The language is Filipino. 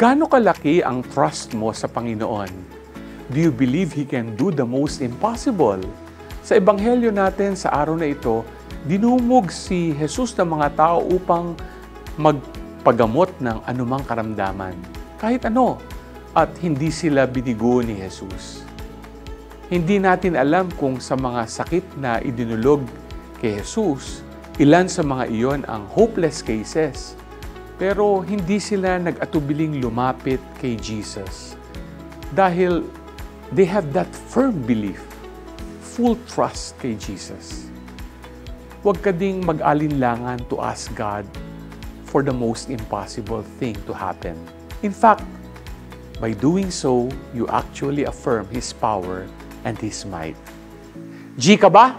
Gaano kalaki ang trust mo sa Panginoon? Do you believe He can do the most impossible? Sa Ebanghelyo natin sa araw na ito, dinumog si Jesus ng mga tao upang magpagamot ng anumang karamdaman. Kahit ano, at hindi sila binigo ni Jesus. Hindi natin alam kung sa mga sakit na idinulog kay Jesus, ilan sa mga iyon ang hopeless cases. Pero hindi sila nag-atubiling lumapit kay Jesus dahil they have that firm belief, full trust kay Jesus. Huwag ka ding mag-alinlangan to ask God for the most impossible thing to happen. In fact, by doing so, you actually affirm His power and His might. G ka ba?